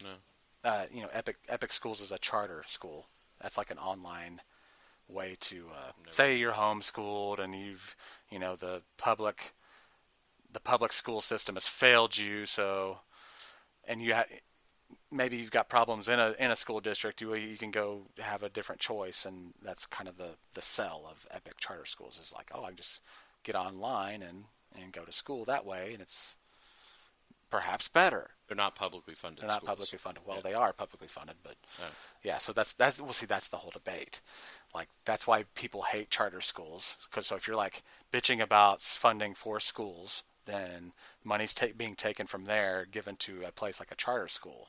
No. Epic Schools is a charter school. That's like an online way to Never say heard you're of homeschooled and the public school system has failed you. So, and maybe you've got problems in a school district. You can go have a different choice, and that's kind of the sell of Epic Charter Schools is like, oh, I can just get online and go to school that way, and it's perhaps better. They're not publicly funded They're not schools. publicly funded. Well, Yeah. they are publicly funded, but Oh. yeah. So that's well, see, that's the whole debate. Like that's why people hate charter schools. Because so if you're like bitching about funding for schools, then money's being taken from there, given to a place like a charter school,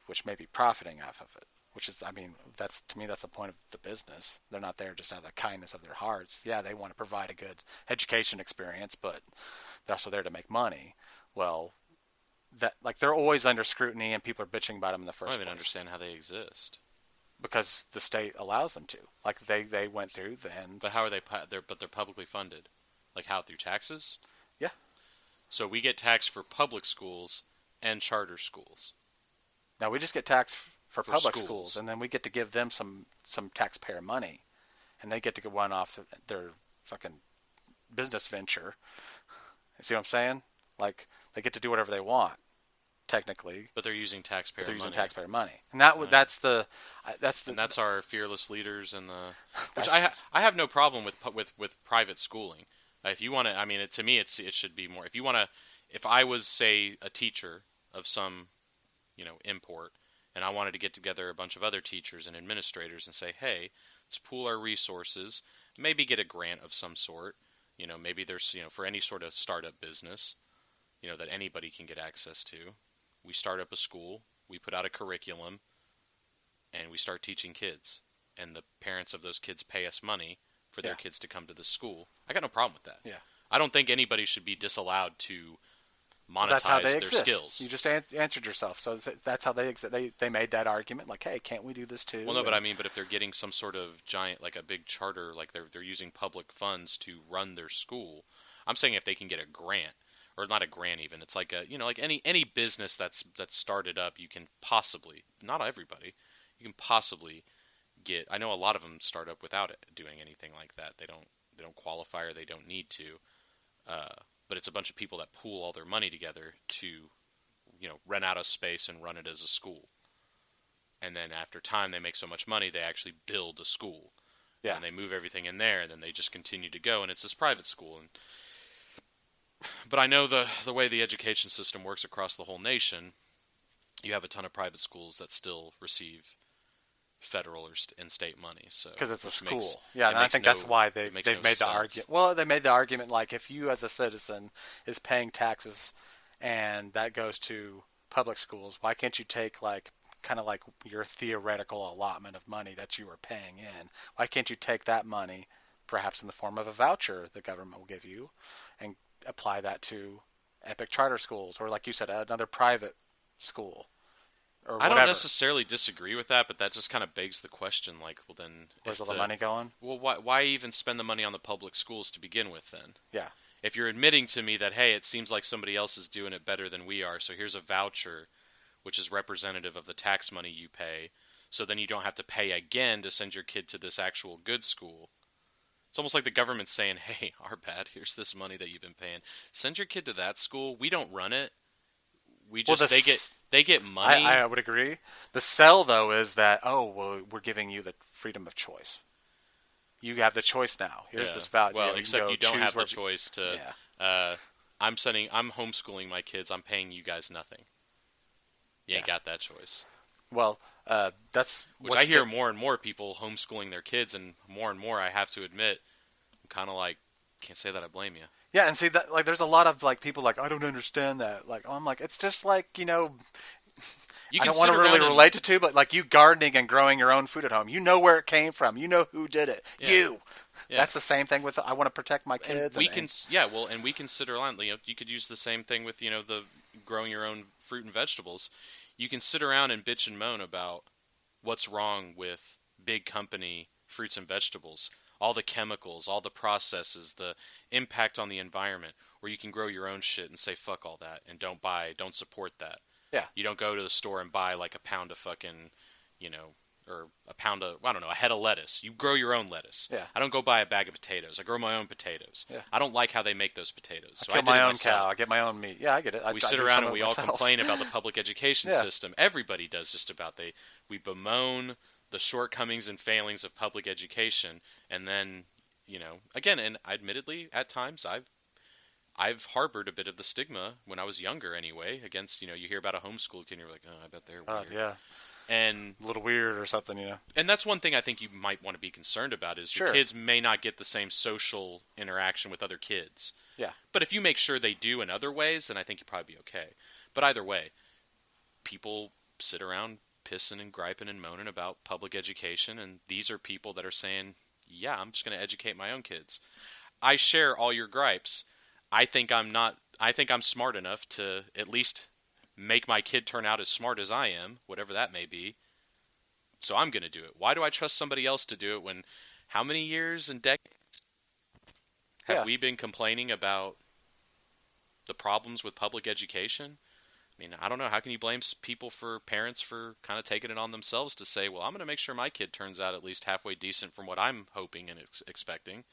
which may be profiting off of it. Which is, I mean, that's to me that's the point of the business. They're not there just out of the kindness of their hearts. Yeah, they want to provide a good education experience, but they're also there to make money. Well, that like they're always under scrutiny, and people are bitching about them in the I first don't even place understand how they exist. because the state allows them to. Like they went through then. But how are they? They're publicly funded. Like how, through taxes? Yeah. So we get taxed for public schools and charter schools. Now we just get taxed for public schools. schools, and then we get to give them some taxpayer money, and they get to run off their fucking business venture. You see what I'm saying? Like they get to do whatever they want, technically. But they're using taxpayer But they're money. using taxpayer money, and Right. that's And that's our fearless leaders and the which that's- I have no problem with private schooling. If you want to, I mean, to me, it should be more. If you want to, if I was, say, a teacher of some, import, and I wanted to get together a bunch of other teachers and administrators and say, hey, let's pool our resources, maybe get a grant of some sort. Maybe there's, for any sort of startup business, that anybody can get access to. We start up a school, we put out a curriculum, and we start teaching kids. And the parents of those kids pay us money for their Yeah. kids to come to the school. I got no problem with that. Yeah. I don't think anybody should be disallowed to monetize that's how they their exist. skills. You just answered yourself. So that's how they exist. They made that argument, like, hey, can't we do this too? Well, no, but I mean, but if they're getting some sort of giant, like a big charter, like they're using public funds to run their school, I'm saying if they can get a grant, or not a grant even, it's like like any business that's started up, you can possibly, not everybody, you can possibly get. I know a lot of them start up without doing anything like that. They don't qualify or they don't need to. But it's a bunch of people that pool all their money together to, rent out a space and run it as a school. And then after time, they make so much money, they actually build a school. Yeah. And they move everything in there, and then they just continue to go, and it's this private school. But I know the way the education system works across the whole nation, you have a ton of private schools that still receive federal and state money. So because it's a which school. makes- yeah, it and I makes think no- that's why it they've makes no made the sense. argument. Well, they made the argument like if you as a citizen is paying taxes and that goes to public schools, why can't you take like kind of like your theoretical allotment of money that you are paying in? Why can't you take that money, perhaps in the form of a voucher the government will give you, and apply that to Epic Charter Schools or, like you said, another private school? Or I whatever. don't necessarily disagree with that, but that just kind of begs the question, like, well then... Where's if all the money going? Well, why even spend the money on the public schools to begin with, then? Yeah. If you're admitting to me that, hey, it seems like somebody else is doing it better than we are, so here's a voucher, which is representative of the tax money you pay, so then you don't have to pay again to send your kid to this actual good school. It's almost like the government's saying, hey, our bad, here's this money that you've been paying. Send your kid to that school. We don't run it. We just Well, they get money. I would agree. The sell, though, is that, we're giving you the freedom of choice. You have the choice now. Here's this value. Well, you except you don't have the where- choice to. Yeah. I'm homeschooling my kids. I'm paying you guys nothing. You ain't got that choice. Well, that's Which what's I hear the- more and more people homeschooling their kids, and more I have to admit, I'm kind of like, can't say that I blame you. Yeah, and see that like there's a lot of like people like I don't understand that. Like I'm like it's just like You I can don't want sit to really around relate it to, but like you gardening and growing your own food at home. You know where it came from. You know who did it. Yeah. You. Yeah. That's the same thing with I want to protect my And kids. we can, and we can sit around. You could use the same thing with the growing your own fruit and vegetables. You can sit around and bitch and moan about what's wrong with big company fruits and vegetables, all the chemicals, all the processes, the impact on the environment. Or you can grow your own shit and say fuck all that and don't support that. Yeah. You don't go to the store and buy like a pound of fucking, you know, or a pound of, I don't know, a head of lettuce. You grow your own lettuce. Yeah. I don't go buy a bag of potatoes. I grow my own potatoes. Yeah. I don't like how they make those potatoes. I So kill did my it own myself. cow. I get my own meat. Yeah, I get it. We sit around and we all myself. complain about the public education Yeah. system. Everybody does just about. We bemoan the shortcomings and failings of public education, and then, you know, again, and admittedly, at times I've harbored a bit of the stigma when I was younger, anyway, against, you know, you hear about a homeschooled kid and you're like, oh, I bet they're weird. Yeah. And A little weird or something, and that's one thing I think you might want to be concerned about is your Sure. kids may not get the same social interaction with other kids. Yeah. But if you make sure they do in other ways, then I think you'll probably be okay. But either way, people sit around pissing and griping and moaning about public education, and these are people that are saying, yeah, I'm just going to educate my own kids. I share all your gripes. I think I'm smart enough to at least make my kid turn out as smart as I am, whatever that may be. So I'm going to do it. Why do I trust somebody else to do it when how many years and decades have we been complaining about the problems with public education? I mean, I don't know. How can you blame parents for kind of taking it on themselves to say, well, I'm going to make sure my kid turns out at least halfway decent from what I'm hoping and expecting?